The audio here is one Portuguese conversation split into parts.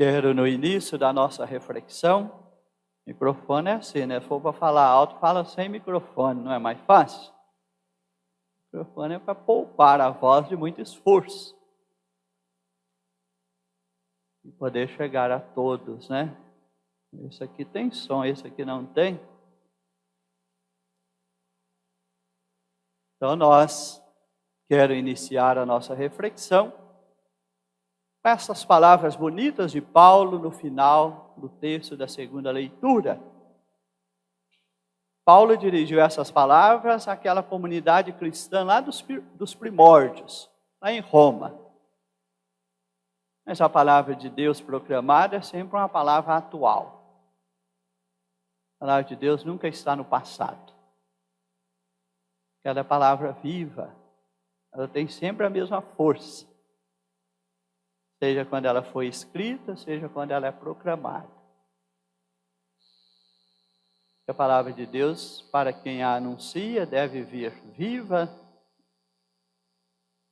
Quero, no início da nossa reflexão, microfone é assim, né? Se for para falar alto, fala sem microfone, não é mais fácil? O microfone é para poupar a voz de muito esforço. E poder chegar a todos, né? Esse aqui tem som, esse aqui não tem. Então quero iniciar a nossa reflexão com essas palavras bonitas de Paulo no final do texto da segunda leitura. Paulo dirigiu essas palavras àquela comunidade cristã lá dos primórdios, lá em Roma. Mas a palavra de Deus proclamada é sempre uma palavra atual. A palavra de Deus nunca está no passado. Cada palavra viva, ela tem sempre a mesma força. Seja quando ela foi escrita, seja quando ela é proclamada. A palavra de Deus, para quem a anuncia, deve vir viva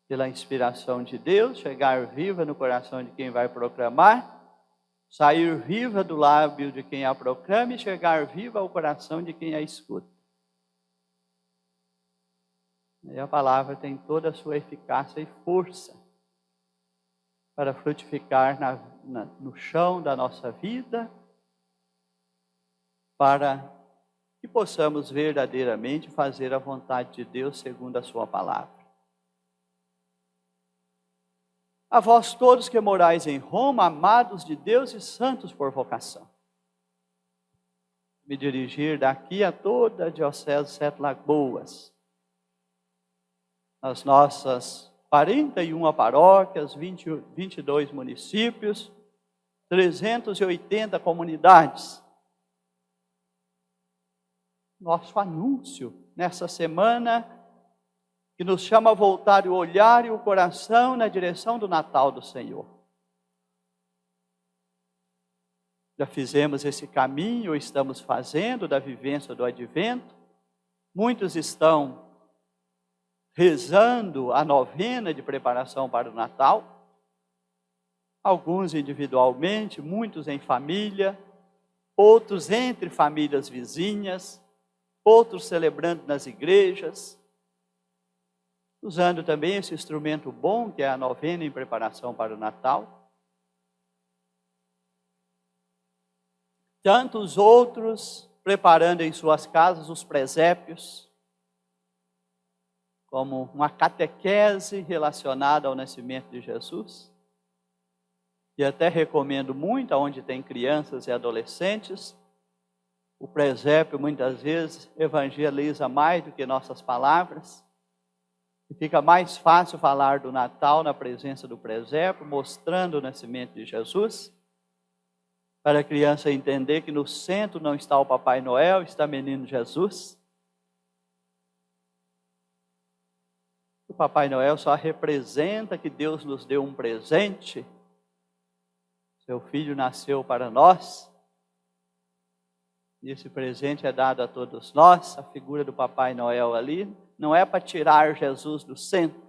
pela inspiração de Deus, chegar viva no coração de quem vai proclamar, sair viva do lábio de quem a proclama e chegar viva ao coração de quem a escuta. E a palavra tem toda a sua eficácia e força para frutificar no chão da nossa vida, para que possamos verdadeiramente fazer a vontade de Deus segundo a sua palavra. A vós todos que morais em Roma, amados de Deus e santos por vocação. Me dirigir daqui a toda a Diocese de Sete Lagoas, nas nossas 41 paróquias, 22 municípios, 380 comunidades. Nosso anúncio nessa semana, que nos chama a voltar o olhar e o coração na direção do Natal do Senhor. Já fizemos esse caminho, estamos fazendo da vivência do Advento. Muitos estão rezando a novena de preparação para o Natal. Alguns individualmente, muitos em família, outros entre famílias vizinhas, outros celebrando nas igrejas, usando também esse instrumento bom que é a novena em preparação para o Natal. Tantos outros preparando em suas casas os presépios, como uma catequese relacionada ao nascimento de Jesus. E até recomendo muito, onde tem crianças e adolescentes, o presépio muitas vezes evangeliza mais do que nossas palavras. E fica mais fácil falar do Natal na presença do presépio, mostrando o nascimento de Jesus, para a criança entender que no centro não está o Papai Noel, está o menino Jesus. O Papai Noel só representa que Deus nos deu um presente. Seu filho nasceu para nós. E esse presente é dado a todos nós. A figura do Papai Noel ali não é para tirar Jesus do centro.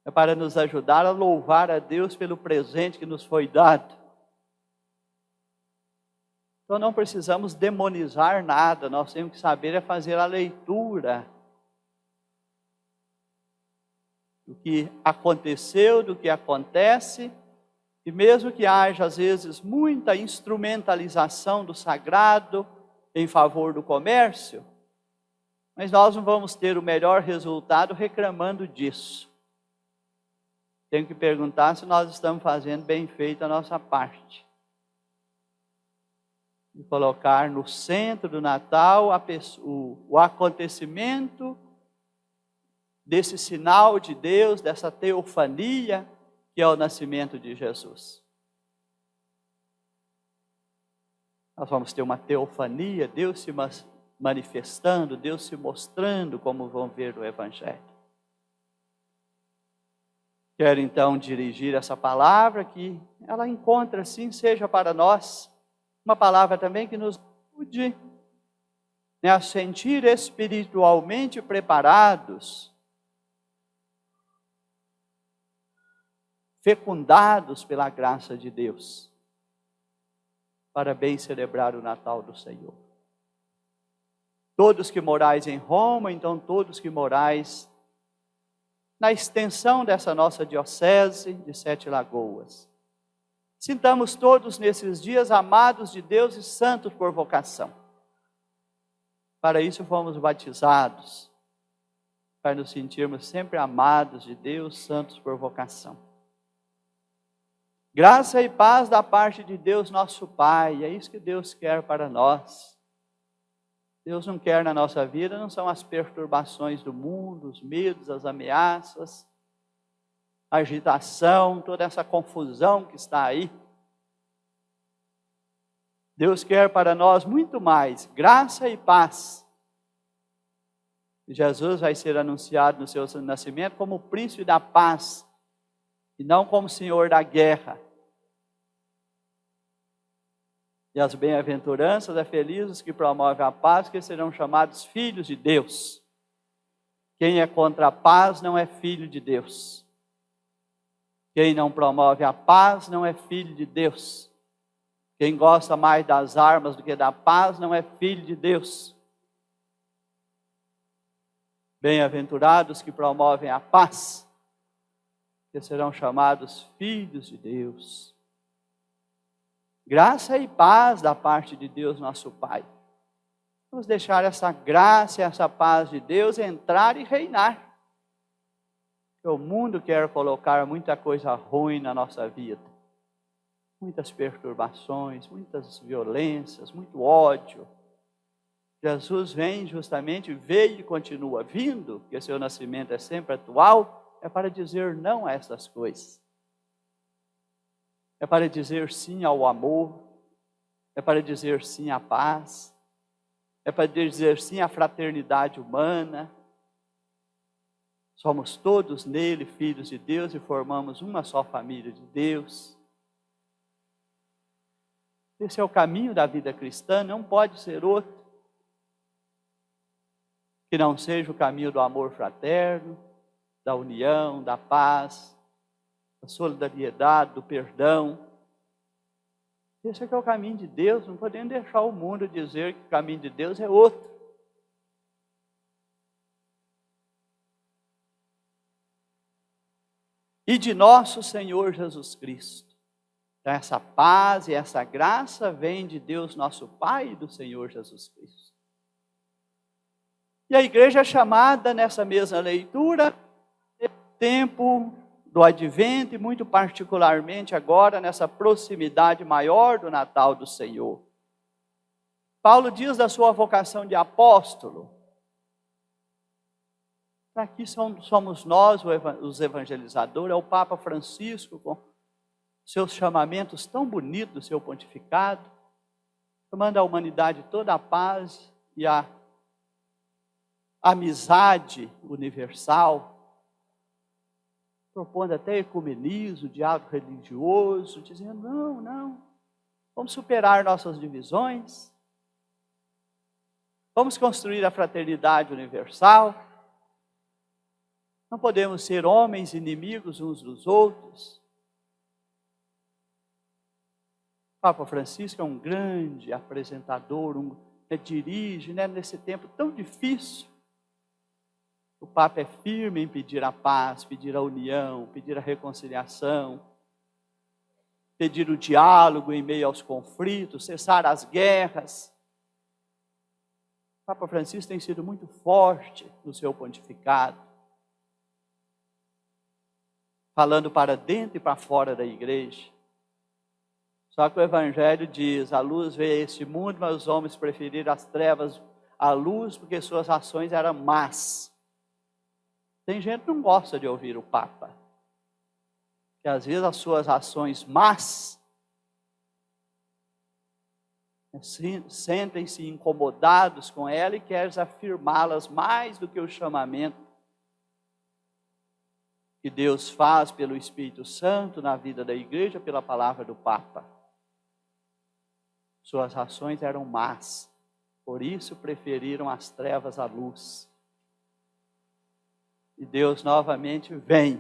É para nos ajudar a louvar a Deus pelo presente que nos foi dado. Então não precisamos demonizar nada. Nós temos que saber é fazer a leitura do que aconteceu, do que acontece, e mesmo que haja às vezes muita instrumentalização do sagrado em favor do comércio, mas nós não vamos ter o melhor resultado reclamando disso. Tenho que perguntar se nós estamos fazendo bem feita a nossa parte. E colocar no centro do Natal o acontecimento desse sinal de Deus, dessa teofania, que é o nascimento de Jesus. Nós vamos ter uma teofania, Deus se manifestando, Deus se mostrando, como vão ver no Evangelho. Quero então dirigir essa palavra que ela encontra, sim, seja para nós, uma palavra também que nos ajude a sentir espiritualmente preparados, fecundados pela graça de Deus. para bem celebrar o Natal do Senhor. Todos que morais em Roma, então todos que morais na extensão dessa nossa diocese de Sete Lagoas. Sintamos todos nesses dias amados de Deus e santos por vocação. Para isso fomos batizados, para nos sentirmos sempre amados de Deus, santos por vocação. Graça e paz da parte de Deus, nosso Pai, é isso que Deus quer para nós. Deus não quer na nossa vida, não são as perturbações do mundo, os medos, as ameaças, a agitação, toda essa confusão que está aí. Deus quer para nós muito mais, graça e paz. Jesus vai ser anunciado no seu nascimento como o príncipe da paz, e não como senhor da guerra. E as bem-aventuranças é felizes os que promovem a paz, que serão chamados filhos de Deus. Quem é contra a paz não é filho de Deus. Quem não promove a paz não é filho de Deus. Quem gosta mais das armas do que da paz não é filho de Deus. Bem-aventurados que promovem a paz, que serão chamados filhos de Deus. Graça e paz da parte de Deus, nosso Pai. Vamos deixar essa graça e essa paz de Deus entrar e reinar. Porque o mundo quer colocar muita coisa ruim na nossa vida. Muitas perturbações, muitas violências, muito ódio. Jesus vem justamente, veio e continua vindo, porque seu nascimento é sempre atual, é para dizer não a essas coisas. É para dizer sim ao amor, é para dizer sim à paz, é para dizer sim à fraternidade humana. Somos todos nele filhos de Deus e formamos uma só família de Deus. Esse é o caminho da vida cristã, não pode ser outro que não seja o caminho do amor fraterno, da união, da paz, da solidariedade, do perdão. Esse é que é o caminho de Deus, não podemos deixar o mundo dizer que o caminho de Deus é outro. E de nosso Senhor Jesus Cristo. Então essa paz e essa graça vem de Deus nosso Pai e do Senhor Jesus Cristo. E a igreja é chamada nessa mesma leitura, tempo do advento e muito particularmente agora nessa proximidade maior do Natal do Senhor. Paulo diz da sua vocação de apóstolo. Aqui somos nós os evangelizadores, é o Papa Francisco com seus chamamentos tão bonitos do seu pontificado, chamando a humanidade toda a paz e a amizade universal, propondo até ecumenismo, diálogo religioso, dizendo, não, vamos superar nossas divisões, vamos construir a fraternidade universal, não podemos ser homens inimigos uns dos outros. O Papa Francisco é um grande apresentador, dirige nesse tempo tão difícil. O Papa é firme em pedir a paz, pedir a união, pedir a reconciliação, pedir o diálogo em meio aos conflitos, cessar as guerras. O Papa Francisco tem sido muito forte no seu pontificado, falando para dentro e para fora da igreja. Só que o Evangelho diz, a luz veio a este mundo, mas os homens preferiram as trevas à luz, porque suas ações eram más. Tem gente que não gosta de ouvir o Papa, que às vezes as suas ações más sentem-se incomodados com ela e querem afirmá-las mais do que o chamamento que Deus faz pelo Espírito Santo na vida da igreja, pela palavra do Papa. Suas ações eram más, por isso preferiram as trevas à luz. E Deus novamente vem,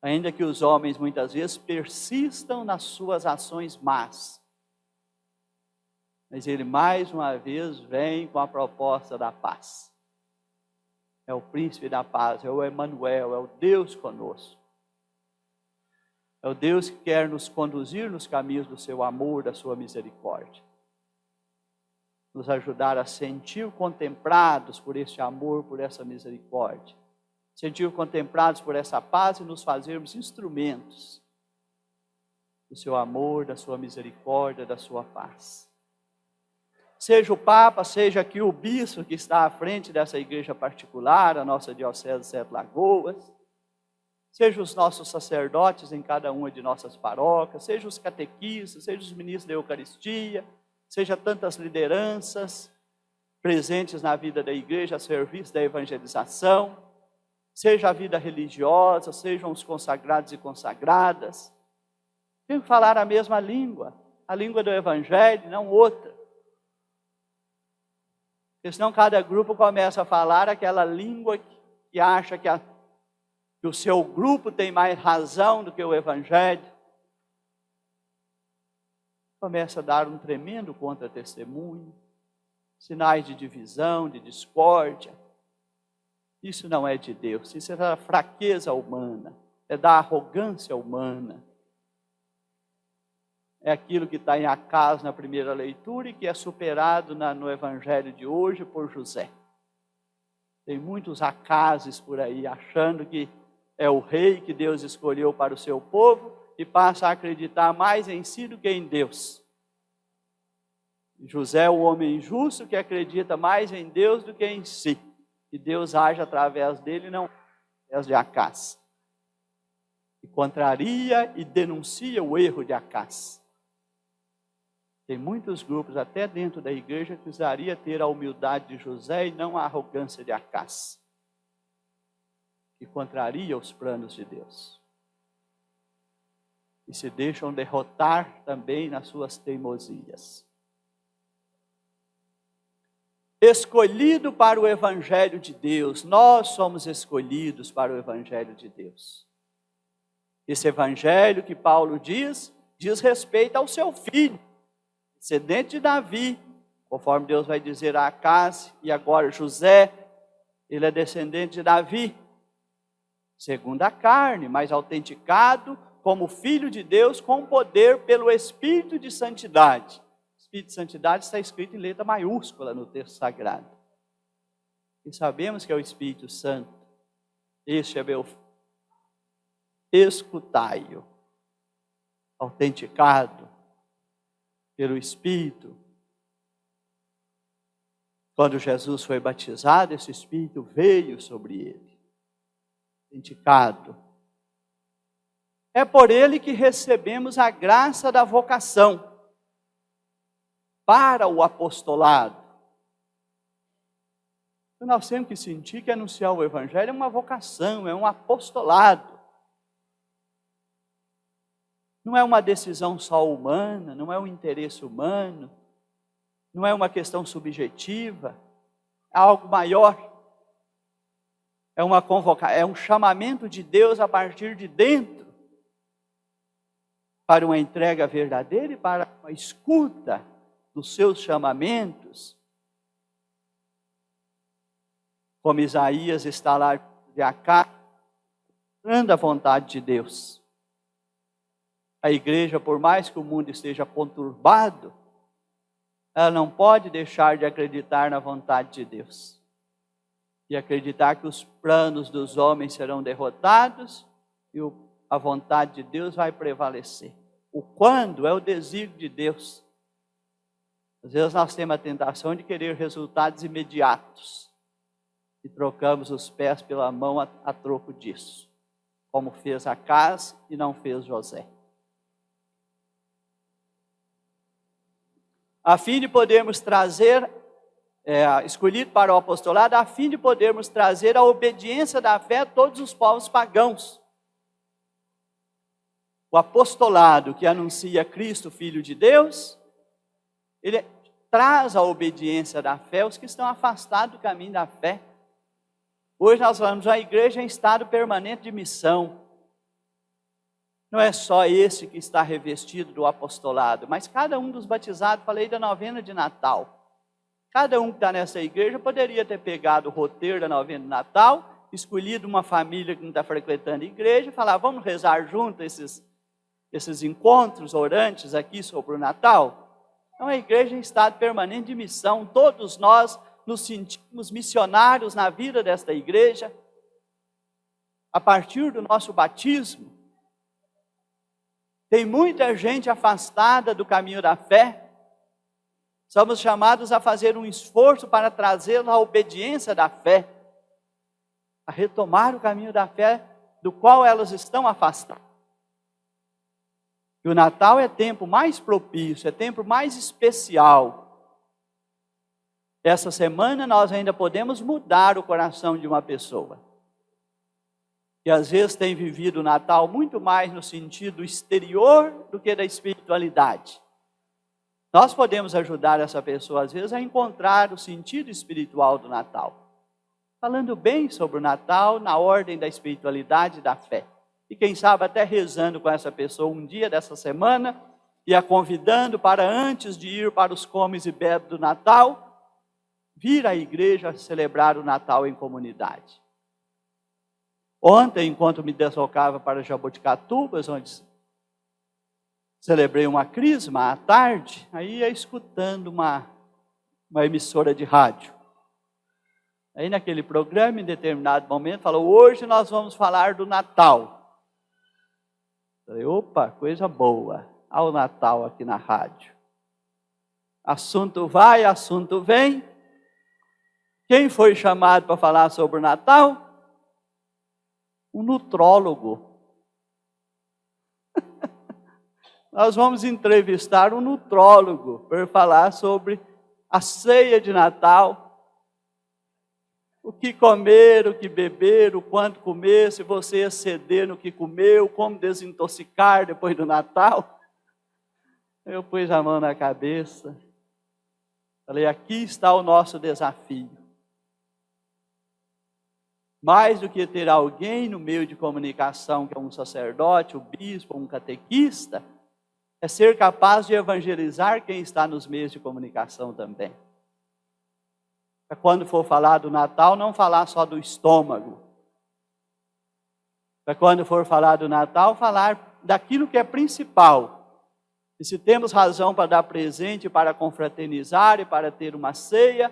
ainda que os homens muitas vezes persistam nas suas ações más. Mas ele mais uma vez vem com a proposta da paz. É o príncipe da paz, é o Emanuel, é o Deus conosco. É o Deus que quer nos conduzir nos caminhos do seu amor, da sua misericórdia. Nos ajudar a sentir contemplados por esse amor, por essa misericórdia. Sentir contemplados por essa paz e nos fazermos instrumentos do seu amor, da sua misericórdia, da sua paz. Seja o Papa, seja aqui o bispo que está à frente dessa igreja particular, a nossa Diocese de Sete Lagoas, seja os nossos sacerdotes em cada uma de nossas paróquias, seja os catequistas, seja os ministros da Eucaristia, seja tantas lideranças presentes na vida da igreja, a serviço da evangelização, seja a vida religiosa, sejam os consagrados e consagradas, tem que falar a mesma língua, a língua do Evangelho, não outra. Porque senão cada grupo começa a falar aquela língua que acha que o seu grupo tem mais razão do que o Evangelho. Começa a dar um tremendo contra-testemunho, sinais de divisão, de discórdia. Isso não é de Deus, isso é da fraqueza humana, é da arrogância humana. É aquilo que está em Acais na primeira leitura e que é superado no Evangelho de hoje por José. Tem muitos Acazes por aí, achando que é o rei que Deus escolheu para o seu povo e passa a acreditar mais em si do que em Deus. José é o homem justo que acredita mais em Deus do que em si. E Deus age através dele, não através de Acaz. E contraria e denuncia o erro de Acaz. Tem muitos grupos, até dentro da igreja, que precisaria ter a humildade de José e não a arrogância de Acaz, que contraria os planos de Deus. E se deixam derrotar também nas suas teimosias. Escolhido para o Evangelho de Deus, nós somos escolhidos para o Evangelho de Deus. Esse Evangelho que Paulo diz respeito ao seu filho, descendente de Davi, conforme Deus vai dizer a Acaz, e agora José, ele é descendente de Davi, segundo a carne, mas autenticado como filho de Deus, com poder pelo Espírito de Santidade. Espírito de Santidade está escrito em letra maiúscula no texto sagrado. E sabemos que é o Espírito Santo. Este é meu filho. Escutai-o, autenticado pelo Espírito. Quando Jesus foi batizado, esse Espírito veio sobre ele, autenticado. É por ele que recebemos a graça da vocação para o apostolado. Então, nós temos que sentir que anunciar o Evangelho é uma vocação, é um apostolado. Não é uma decisão só humana, não é um interesse humano, não é uma questão subjetiva, é algo maior. É um chamamento de Deus a partir de dentro, para uma entrega verdadeira e para uma escuta dos seus chamamentos. Como Isaías está lá de Acá, dando a vontade de Deus. A igreja, por mais que o mundo esteja conturbado, ela não pode deixar de acreditar na vontade de Deus. E acreditar que os planos dos homens serão derrotados e a vontade de Deus vai prevalecer. O quando é o desígnio de Deus. Às vezes nós temos a tentação de querer resultados imediatos. E trocamos os pés pela mão a troco disso. Como fez Acaz e não fez José. A fim de podermos trazer, escolhido para o apostolado, a fim de podermos trazer a obediência da fé a todos os povos pagãos. O apostolado que anuncia Cristo, Filho de Deus, ele traz a obediência da fé aos que estão afastados do caminho da fé. Hoje nós falamos, a igreja é em estado permanente de missão. Não é só esse que está revestido do apostolado, mas cada um dos batizados, falei da novena de Natal. Cada um que está nessa igreja poderia ter pegado o roteiro da novena de Natal, escolhido uma família que não está frequentando a igreja e falar, vamos rezar junto esses encontros orantes aqui sobre o Natal. Então a igreja é em estado permanente de missão, todos nós nos sentimos missionários na vida desta igreja, a partir do nosso batismo. Tem muita gente afastada do caminho da fé. Somos chamados a fazer um esforço para trazê-los à obediência da fé, a retomar o caminho da fé do qual elas estão afastadas. E o Natal é tempo mais propício, é tempo mais especial. Essa semana nós ainda podemos mudar o coração de uma pessoa que às vezes tem vivido o Natal muito mais no sentido exterior do que da espiritualidade. Nós podemos ajudar essa pessoa, às vezes, a encontrar o sentido espiritual do Natal. Falando bem sobre o Natal na ordem da espiritualidade e da fé. E quem sabe até rezando com essa pessoa um dia dessa semana e a convidando para, antes de ir para os comes e bebes do Natal, vir à igreja celebrar o Natal em comunidade. Ontem, enquanto me deslocava para Jaboticatubas, onde celebrei uma crisma à tarde, aí ia escutando uma emissora de rádio. Aí naquele programa, em determinado momento, falou, hoje nós vamos falar do Natal. Falei, opa, coisa boa, ao Natal aqui na rádio. Assunto vai, assunto vem. Quem foi chamado para falar sobre o Natal? Um nutrólogo. Nós vamos entrevistar um nutrólogo para falar sobre a ceia de Natal, o que comer, o que beber, o quanto comer, se você exceder no que comeu, como desintoxicar depois do Natal. Eu pus a mão na cabeça, falei, aqui está o nosso desafio. Mais do que ter alguém no meio de comunicação, que é um sacerdote, um bispo, um catequista, é ser capaz de evangelizar quem está nos meios de comunicação também. Para quando for falar do Natal, não falar só do estômago. Para quando for falar do Natal, falar daquilo que é principal. E se temos razão para dar presente, para confraternizar e para ter uma ceia,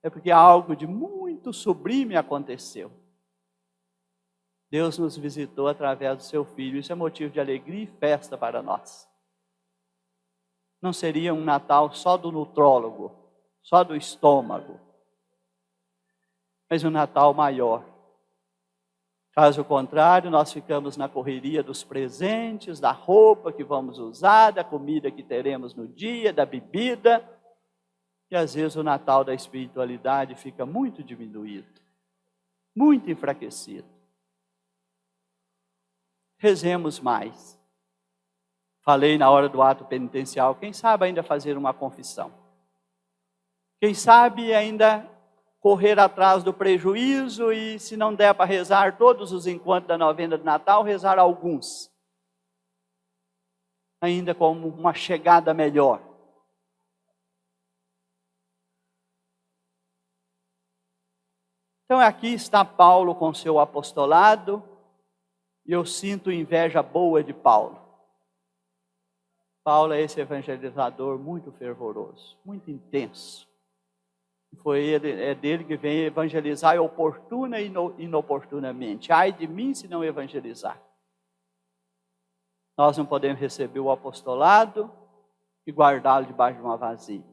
é porque algo de muito sublime aconteceu. Deus nos visitou através do seu Filho. Isso é motivo de alegria e festa para nós. Não seria um Natal só do nutrólogo, só do estômago, mas um Natal maior. Caso contrário, nós ficamos na correria dos presentes, da roupa que vamos usar, da comida que teremos no dia, da bebida, e às vezes o Natal da espiritualidade fica muito diminuído, muito enfraquecido. Rezemos mais. Falei na hora do ato penitencial, quem sabe ainda fazer uma confissão. Quem sabe ainda correr atrás do prejuízo e, se não der para rezar todos os encontros da novena de Natal, rezar alguns. Ainda como uma chegada melhor. Então aqui está Paulo com seu apostolado, e eu sinto inveja boa de Paulo. Paulo é esse evangelizador muito fervoroso, muito intenso. É dele que vem evangelizar oportuna e inoportunamente. Ai de mim se não evangelizar. Nós não podemos receber o apostolado e guardá-lo debaixo de uma vasilha.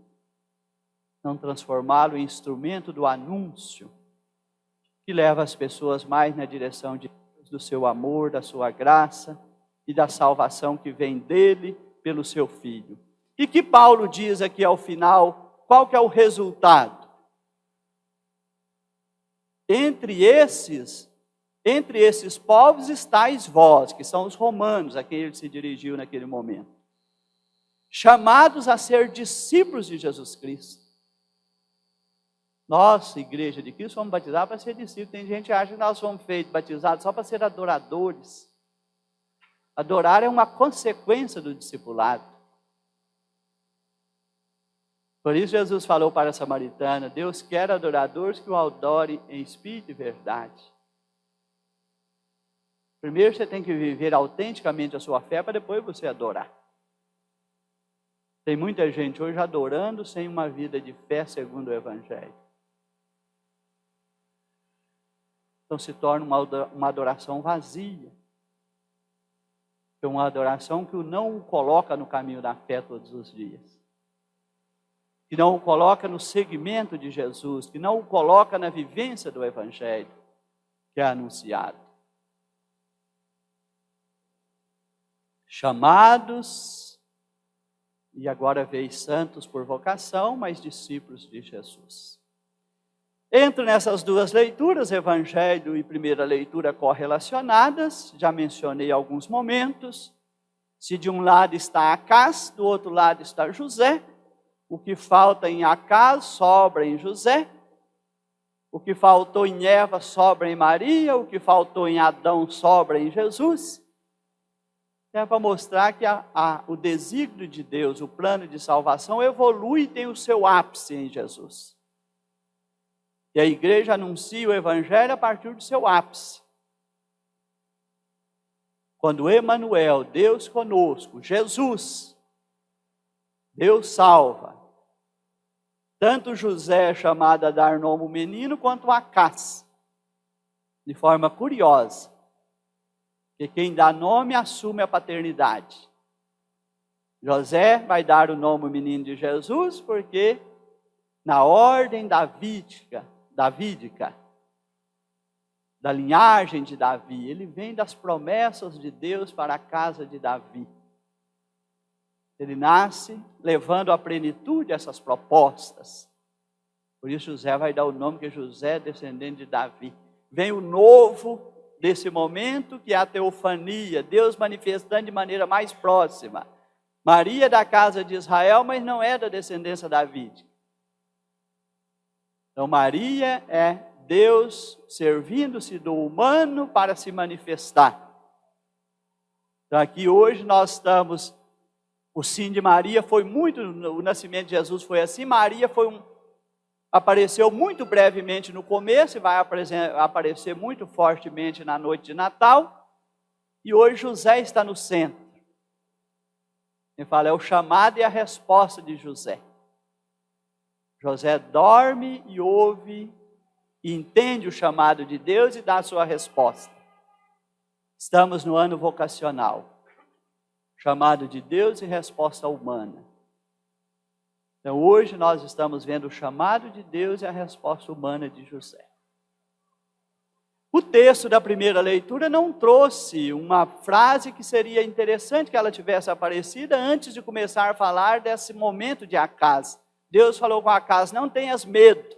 Não transformá-lo em instrumento do anúncio, que leva as pessoas mais na direção de Deus, do seu amor, da sua graça e da salvação que vem dele pelo seu Filho. E que Paulo diz aqui ao final, qual que é o resultado? Entre esses povos estáis vós, que são os romanos a quem ele se dirigiu naquele momento, chamados a ser discípulos de Jesus Cristo. Nós, Igreja de Cristo, fomos batizados para ser discípulos. Tem gente que acha que nós fomos batizados só para ser adoradores. Adorar é uma consequência do discipulado. Por isso Jesus falou para a samaritana: Deus quer adoradores que o adorem em espírito e verdade. Primeiro você tem que viver autenticamente a sua fé para depois você adorar. Tem muita gente hoje adorando sem uma vida de fé segundo o Evangelho. Então se torna uma adoração vazia. É uma adoração que não o coloca no caminho da fé todos os dias. Que não o coloca no seguimento de Jesus. Que não o coloca na vivência do Evangelho que é anunciado. Chamados, e agora veio santos por vocação, mas discípulos de Jesus. Entro nessas duas leituras, Evangelho e primeira leitura correlacionadas, já mencionei alguns momentos. Se de um lado está Acás, do outro lado está José, o que falta em Acás sobra em José, o que faltou em Eva sobra em Maria, o que faltou em Adão sobra em Jesus. É para mostrar que o desígnio de Deus, o plano de salvação, evolui e tem o seu ápice em Jesus. E a igreja anuncia o Evangelho a partir do seu ápice. Quando Emanuel, Deus conosco, Jesus, Deus salva, tanto José é chamado a dar nome ao menino, quanto Acás, de forma curiosa. Porque quem dá nome assume a paternidade. José vai dar o nome ao menino de Jesus, porque na ordem davídica, da linhagem de Davi, ele vem das promessas de Deus para a casa de Davi. Ele nasce levando à plenitude essas propostas. Por isso José vai dar o nome que José é descendente de Davi. Vem o novo desse momento, que é a teofania, Deus manifestando de maneira mais próxima. Maria é da casa de Israel, mas não é da descendência davídica. Então Maria é Deus servindo-se do humano para se manifestar. Então aqui hoje nós estamos, o sim de Maria foi muito, o nascimento de Jesus foi assim, Maria apareceu muito brevemente no começo e vai aparecer muito fortemente na noite de Natal. E hoje José está no centro. Ele fala, é o chamado e a resposta de José. José dorme e ouve, e entende o chamado de Deus e dá a sua resposta. Estamos no ano vocacional. Chamado de Deus e resposta humana. Então hoje nós estamos vendo o chamado de Deus e a resposta humana de José. O texto da primeira leitura não trouxe uma frase que seria interessante que ela tivesse aparecido antes de começar a falar desse momento de Acás. Deus falou com Acás, não tenhas medo.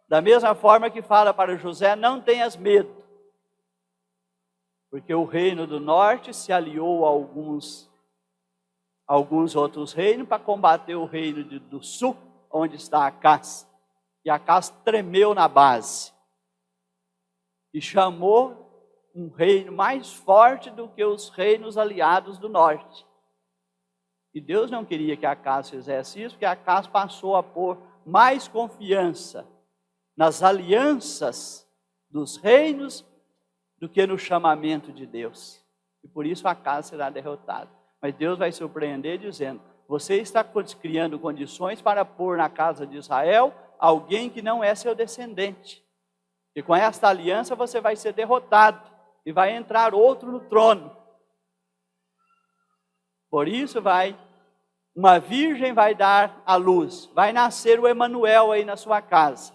Da mesma forma que fala para José, não tenhas medo. Porque o reino do norte se aliou a alguns outros reinos para combater o reino do sul, onde está Acás. E Acás tremeu na base. E chamou um reino mais forte do que os reinos aliados do norte. E Deus não queria que Acás fizesse isso, porque Acás passou a pôr mais confiança nas alianças dos reinos do que no chamamento de Deus. E por isso Acás será derrotado. Mas Deus vai surpreender dizendo, você está criando condições para pôr na casa de Israel alguém que não é seu descendente. E com esta aliança você vai ser derrotado e vai entrar outro no trono. Por isso uma virgem vai dar à luz, vai nascer o Emanuel aí na sua casa.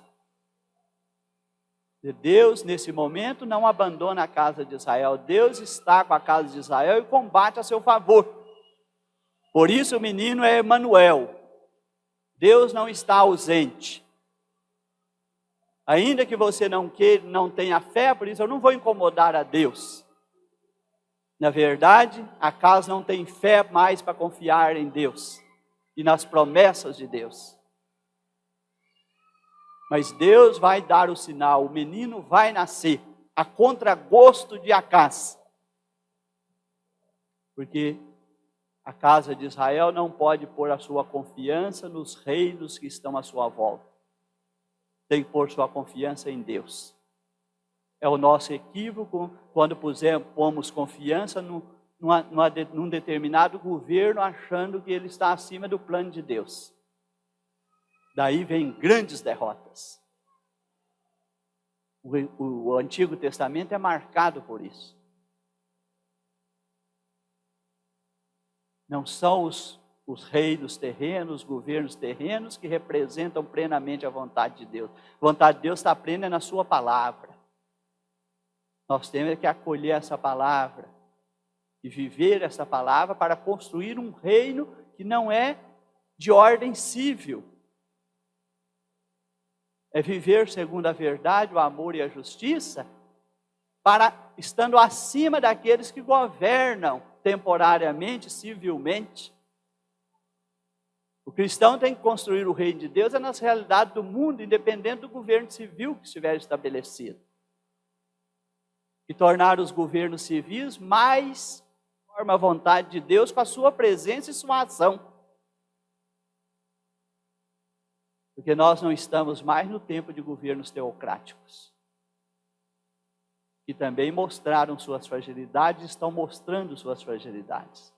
E Deus, nesse momento, não abandona a casa de Israel. Deus está com a casa de Israel e combate a seu favor. Por isso o menino é Emanuel. Deus não está ausente. Ainda que você não tenha fé, por isso eu não vou incomodar a Deus. Na verdade, Acás não tem fé mais para confiar em Deus e nas promessas de Deus. Mas Deus vai dar o sinal, o menino vai nascer, a contragosto de Acás. Porque a casa de Israel não pode pôr a sua confiança nos reinos que estão à sua volta. Tem que pôr sua confiança em Deus. É o nosso equívoco quando pomos confiança num determinado governo, achando que ele está acima do plano de Deus. Daí vem grandes derrotas. O Antigo Testamento é marcado por isso. Não são os reinos terrenos, os governos terrenos que representam plenamente a vontade de Deus. A vontade de Deus está plena na sua palavra. Nós temos que acolher essa palavra e viver essa palavra para construir um reino que não é de ordem civil. É viver segundo a verdade, o amor e a justiça, estando acima daqueles que governam temporariamente, civilmente. O cristão tem que construir o reino de Deus nas realidades do mundo, independente do governo civil que estiver estabelecido. E tornar os governos civis mais conforme a vontade de Deus, com a sua presença e sua ação. Porque nós não estamos mais no tempo de governos teocráticos, que também mostraram suas fragilidades, estão mostrando suas fragilidades.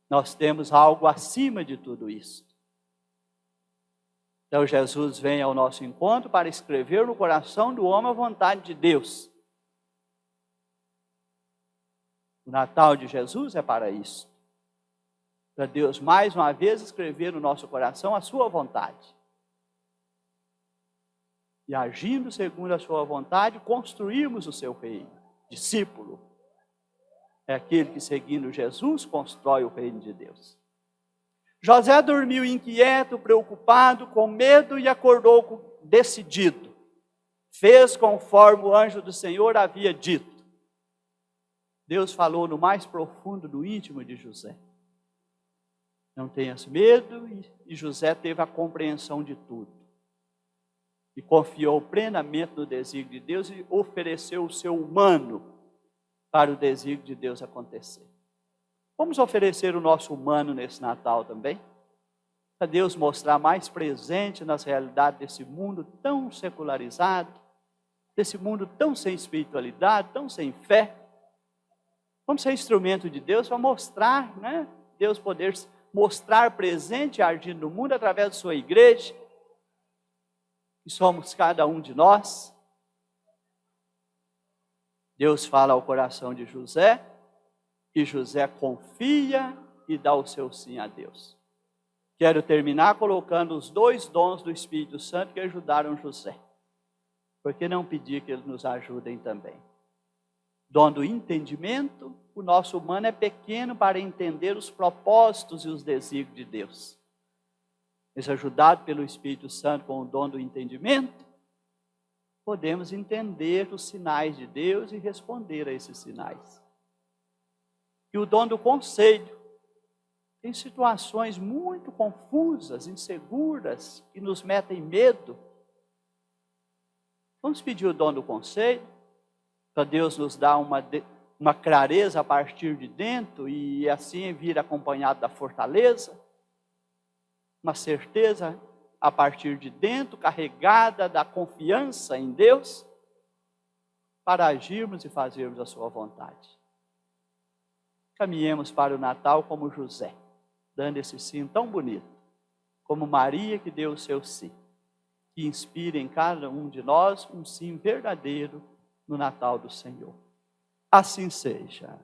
Nós temos algo acima de tudo isso. Então Jesus vem ao nosso encontro para escrever no coração do homem a vontade de Deus. O Natal de Jesus é para isso. Para Deus mais uma vez escrever no nosso coração a sua vontade. E agindo segundo a sua vontade, construirmos o seu reino. Discípulo é aquele que, seguindo Jesus, constrói o reino de Deus. José dormiu inquieto, preocupado, com medo e acordou decidido. Fez conforme o anjo do Senhor havia dito. Deus falou no mais profundo, no íntimo de José. Não tenhas medo, e José teve a compreensão de tudo. E confiou plenamente no desígnio de Deus e ofereceu o seu humano para o desígnio de Deus acontecer. Vamos oferecer o nosso humano nesse Natal também? Para Deus mostrar mais presente nas realidades desse mundo tão secularizado, desse mundo tão sem espiritualidade, tão sem fé. Vamos ser instrumento de Deus para mostrar, né? Deus poder mostrar presente e agir no mundo através da sua igreja, que somos cada um de nós. Deus fala ao coração de José, e José confia e dá o seu sim a Deus. Quero terminar colocando os 2 dons do Espírito Santo que ajudaram José. Por que não pedir que eles nos ajudem também? Dom do entendimento. O nosso humano é pequeno para entender os propósitos e os desígnios de Deus. Mas ajudado pelo Espírito Santo com o dom do entendimento, podemos entender os sinais de Deus e responder a esses sinais. E o dom do conselho. Tem situações muito confusas, inseguras, que nos metem medo. Vamos pedir o dom do conselho, para Deus nos dar uma clareza a partir de dentro e assim vir acompanhado da fortaleza, uma certeza a partir de dentro, carregada da confiança em Deus, para agirmos e fazermos a sua vontade. Caminhemos para o Natal como José, dando esse sim tão bonito, como Maria que deu o seu sim, que inspira em cada um de nós um sim verdadeiro no Natal do Senhor. Assim seja.